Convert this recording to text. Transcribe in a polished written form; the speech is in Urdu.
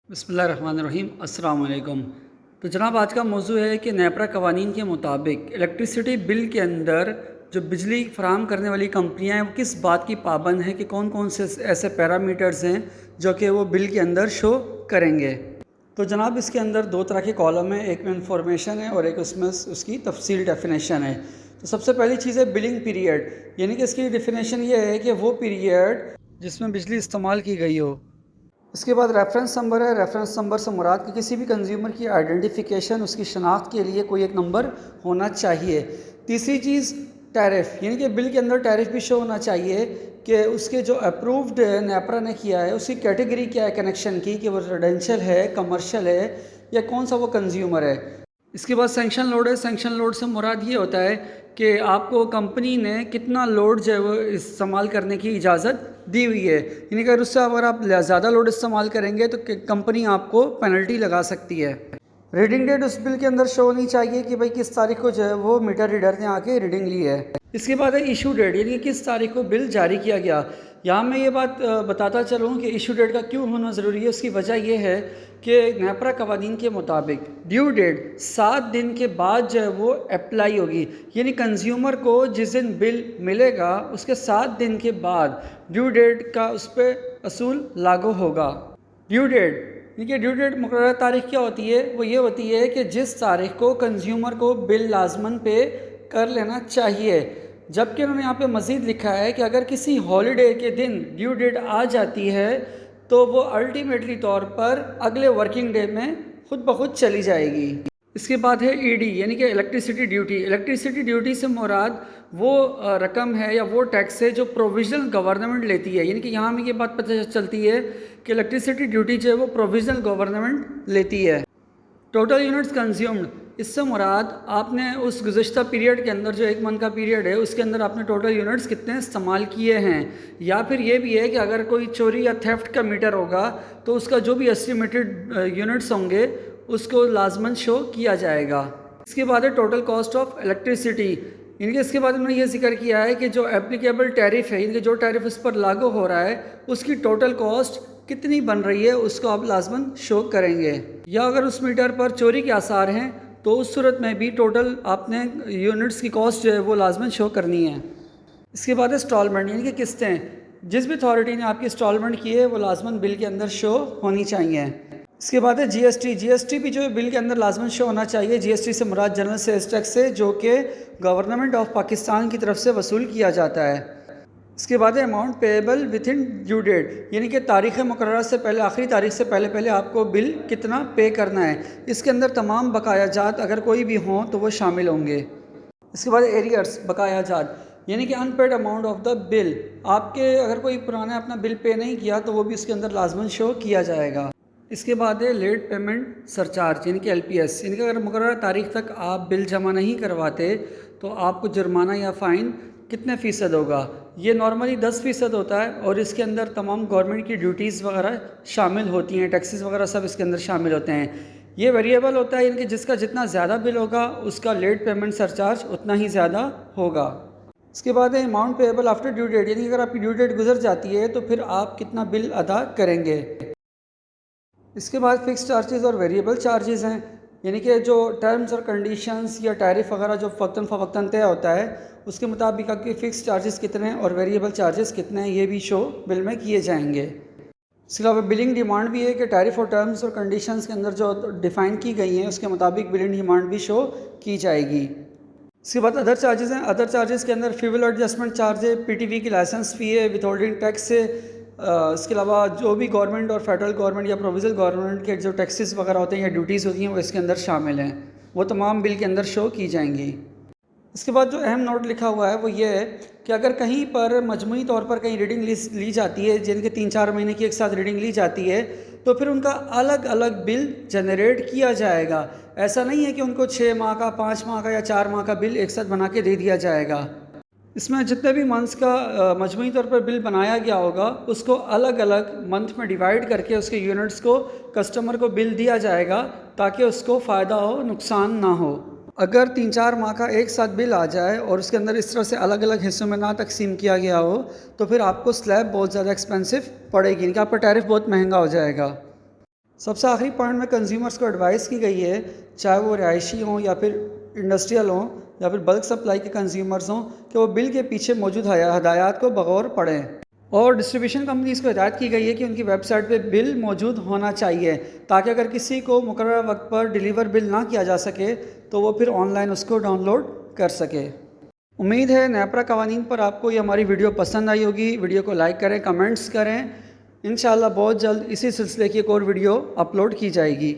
بسم اللہ الرحمن الرحیم۔ السلام علیکم۔ تو جناب آج کا موضوع ہے کہ نیپرا قوانین کے مطابق الیکٹریسٹی بل کے اندر جو بجلی فراہم کرنے والی کمپنیاں ہیں وہ کس بات کی پابند ہیں کہ کون کون سے ایسے پیرامیٹرز ہیں جو کہ وہ بل کے اندر شو کریں گے۔ تو جناب اس کے اندر دو طرح کے کالم ہیں، ایک میں انفارمیشن ہے اور ایک اس میں اس کی تفصیل ڈیفینیشن ہے۔ تو سب سے پہلی چیز ہے بلنگ پیریڈ، یعنی کہ اس کی ڈیفینیشن یہ ہے کہ وہ پیریڈ جس میں بجلی استعمال کی گئی ہو۔ اس کے بعد ریفرنس نمبر ہے، ریفرنس نمبر سے مراد کہ کسی بھی کنزیومر کی آئیڈینٹیفیکیشن، اس کی شناخت کے لیے کوئی ایک نمبر ہونا چاہیے۔ تیسری چیز ٹیرف، یعنی کہ بل کے اندر ٹیرف بھی شو ہونا چاہیے کہ اس کے جو اپرووڈ نیپرا نے کیا ہے اس کی کیٹیگری کیا ہے کنیکشن کی، کہ وہ ریزیڈینشل ہے، کمرشل ہے یا کون سا وہ کنزیومر ہے۔ اس کے بعد سینکشن لوڈ ہے، سینکشن لوڈ سے مراد یہ ہوتا ہے کہ آپ کو کمپنی نے کتنا لوڈ جو ہے وہ استعمال کرنے کی اجازت دی ہوئی ہے، یعنی کہ اس سے اگر آپ زیادہ لوڈ استعمال کریں گے تو کمپنی آپ کو پینلٹی لگا سکتی ہے۔ ریڈنگ ڈیٹ اس بل کے اندر شو ہونی چاہیے کہ بھئی کس تاریخ کو جو ہے وہ میٹر ریڈر نے آ کے ریڈنگ لی ہے۔ اس کے بعد ہے ایشو ڈیٹ، یعنی کہ کس تاریخ کو بل جاری کیا گیا۔ یہاں میں یہ بات بتاتا چلوں کہ ایشو ڈیٹ کا کیوں ہونا ضروری ہے۔ اس کی وجہ یہ ہے کہ نیپرا قوانین کے مطابق ڈیو ڈیٹ 7 دن کے بعد جو ہے وہ اپلائی ہوگی، یعنی کنزیومر کو جس دن بل ملے گا اس کے 7 دن کے بعد ڈیو ڈیٹ کا اس پہ اصول لاگو ہوگا۔ ڈیو ڈیٹ یعنی کہ ڈیو ڈیٹ مقررہ تاریخ کیا ہوتی ہے؟ وہ یہ ہوتی ہے کہ جس تاریخ کو کنزیومر کو بل لازماً پے کر لینا چاہیے، جبکہ انہوں نے یہاں پہ مزید لکھا ہے کہ اگر کسی ہالیڈے کے دن ڈیو ڈیٹ آ جاتی ہے تو وہ الٹیمیٹلی طور پر اگلے ورکنگ ڈے میں خود بخود چلی جائے گی۔ اس کے بعد ہے ای ڈی، یعنی کہ الیکٹریسٹی ڈیوٹی۔ الیکٹریسٹی ڈیوٹی سے مراد وہ رقم ہے یا وہ ٹیکس ہے جو پروویژنل گورنمنٹ لیتی ہے، یعنی کہ یہاں ہمیں یہ بات پتہ چلتی ہے کہ الیکٹریسٹی ڈیوٹی جو ہے وہ پروویژنل گورنمنٹ لیتی ہے۔ ٹوٹل یونٹس کنزیومڈ، اس سے مراد آپ نے اس گزشتہ پیریڈ کے اندر جو 1 منتھ کا پیریڈ ہے اس کے اندر آپ نے ٹوٹل یونٹس کتنے استعمال کیے ہیں، یا پھر یہ بھی ہے کہ اگر کوئی چوری یا تھیفٹ کا میٹر ہوگا تو اس کا جو بھی اسٹیمیٹڈ یونٹس ہوں گے اس کو لازماً شو کیا جائے گا۔ اس کے بعد ہے ٹوٹل کاسٹ آف الیکٹریسٹی، یعنی کہ اس کے بعد انہوں نے یہ ذکر کیا ہے کہ جو اپلیکیبل ٹیرف ہے، یعنی کہ جو ٹیرف اس پر لاگو ہو رہا ہے اس کی ٹوٹل کاسٹ کتنی بن رہی ہے اس کو آپ لازماً شو کریں گے، یا اگر اس میٹر پر چوری کے آثار ہیں تو اس صورت میں بھی ٹوٹل آپ نے یونٹس کی کاسٹ جو ہے وہ لازماً شو کرنی ہے۔ اس کے بعد انسٹالمنٹ، یعنی کہ قسطیں، جس بھی اتھارٹی نے آپ کی انسٹالمنٹ کی ہے وہ لازماً بل کے اندر شو ہونی چاہیے۔ اس کے بعد ہے جی ایس ٹی، جی ایس ٹی بھی جو ہے بل کے اندر لازماً شو ہونا چاہیے۔ جی ایس ٹی سے مراد جنرل سیلز ٹیکس ہے جو کہ گورنمنٹ آف پاکستان کی طرف سے وصول کیا جاتا ہے۔ اس کے بعد ہے amount payable within due date, یعنی کہ تاریخ مقررہ سے پہلے، آخری تاریخ سے پہلے آپ کو بل کتنا پے کرنا ہے۔ اس کے اندر تمام بقایا جات اگر کوئی بھی ہوں تو وہ شامل ہوں گے۔ اس کے بعد ایریئرس، بقایا جات، یعنی کہ ان پیڈ اماؤنٹ آف دا بل، آپ کے اگر کوئی پرانا اپنا بل پے نہیں کیا تو وہ بھی اس کے اندر لازماً شو کیا جائے گا۔ اس کے بعد ہے لیٹ پیمنٹ سرچارج، یعنی کہ ایل پی ایس، یعنی کہ اگر مقررہ تاریخ تک آپ بل جمع نہیں کرواتے تو آپ کو جرمانہ یا فائن کتنے فیصد ہوگا؟ یہ نارملی 10% ہوتا ہے اور اس کے اندر تمام گورنمنٹ کی ڈیوٹیز وغیرہ شامل ہوتی ہیں، ٹیکسز وغیرہ سب اس کے اندر شامل ہوتے ہیں۔ یہ ویریبل ہوتا ہے، یعنی کہ جس کا جتنا زیادہ بل ہوگا اس کا لیٹ پیمنٹ سرچارج اتنا ہی زیادہ ہوگا۔ اس کے بعد ہے amount payable after due date, یعنی اگر آپ کی ڈیو ڈیٹ گزر جاتی ہے تو پھر آپ کتنا بل ادا کریں گے۔ اس کے بعد فکس چارجز اور ویریبل چارجز ہیں، یعنی کہ جو ٹرمز اور کنڈیشنز یا ٹیرف وغیرہ جو وقتاً فوقتاً طے ہوتا ہے اس کے مطابق آپ کے فکس چارجز کتنے ہیں اور ویریبل چارجز کتنے ہیں یہ بھی شو بل میں کیے جائیں گے۔ اس کے علاوہ بلنگ ڈیمانڈ بھی ہے کہ ٹیرف اور ٹرمز اور کنڈیشنز کے اندر جو ڈیفائن کی گئی ہیں اس کے مطابق بلنگ ڈیمانڈ بھی شو کی جائے گی۔ اس کے بعد ادر چارجز ہیں، ادر چارجز کے اندر فیول ایڈجسٹمنٹ چارج ہے، پی ٹی وی کی لائسنس فی ہے، وتھ ہولڈنگ ٹیکس ہے۔ اس کے علاوہ جو بھی گورنمنٹ اور فیڈرل گورنمنٹ یا پروویژنل گورنمنٹ کے جو ٹیکسز وغیرہ ہوتے ہیں یا ڈیوٹیز ہوتی ہیں وہ اس کے اندر شامل ہیں، وہ تمام بل کے اندر شو کی جائیں گی۔ اس کے بعد جو اہم نوٹ لکھا ہوا ہے وہ یہ ہے کہ اگر کہیں پر مجموعی طور پر کہیں ریڈنگ لی جاتی ہے، جن کے 3-4 مہینے کی ایک ساتھ ریڈنگ لی جاتی ہے تو پھر ان کا الگ الگ بل جنریٹ کیا جائے گا۔ ایسا نہیں ہے کہ ان کو 6 ماہ کا، 5 ماہ کا یا 4 ماہ کا بل ایک ساتھ بنا کے دے دیا جائے گا۔ اس میں جتنے بھی منتھس کا مجموعی طور پر بل بنایا گیا ہوگا اس کو الگ الگ منتھ میں ڈیوائیڈ کر کے اس کے یونٹس کو کسٹمر کو بل دیا جائے گا تاکہ اس کو فائدہ ہو، نقصان نہ ہو۔ اگر 3-4 ماہ کا ایک ساتھ بل آ جائے اور اس کے اندر اس طرح سے الگ الگ حصوں میں نہ تقسیم کیا گیا ہو تو پھر آپ کو سلیب بہت زیادہ ایکسپینسو پڑے گی، ان کا آپ کا ٹیرف بہت مہنگا ہو جائے گا۔ سب سے آخری پوائنٹ میں کنزیومرز کو ایڈوائز کی گئی ہے، چاہے وہ رہائشی ہوں یا پھر انڈسٹریل ہوں یا پھر بلک سپلائی کے کنزیومرز ہوں، کہ وہ بل کے پیچھے موجود ہدایات کو بغور پڑھیں۔ اور ڈسٹریبیوشن کمپنیز کو ہدایت کی گئی ہے کہ ان کی ویب سائٹ پہ بل موجود ہونا چاہیے، تاکہ اگر کسی کو مقررہ وقت پر ڈیلیور بل نہ کیا جا سکے تو وہ پھر آن لائن اس کو ڈاؤن لوڈ کر سکے۔ امید ہے نیپرا قوانین پر آپ کو یہ ہماری ویڈیو پسند آئی ہوگی۔ ویڈیو کو لائک کریں، کمنٹس کریں۔ انشاءاللہ بہت جلد اسی سلسلے کی ایک اور ویڈیو اپلوڈ کی جائے گی۔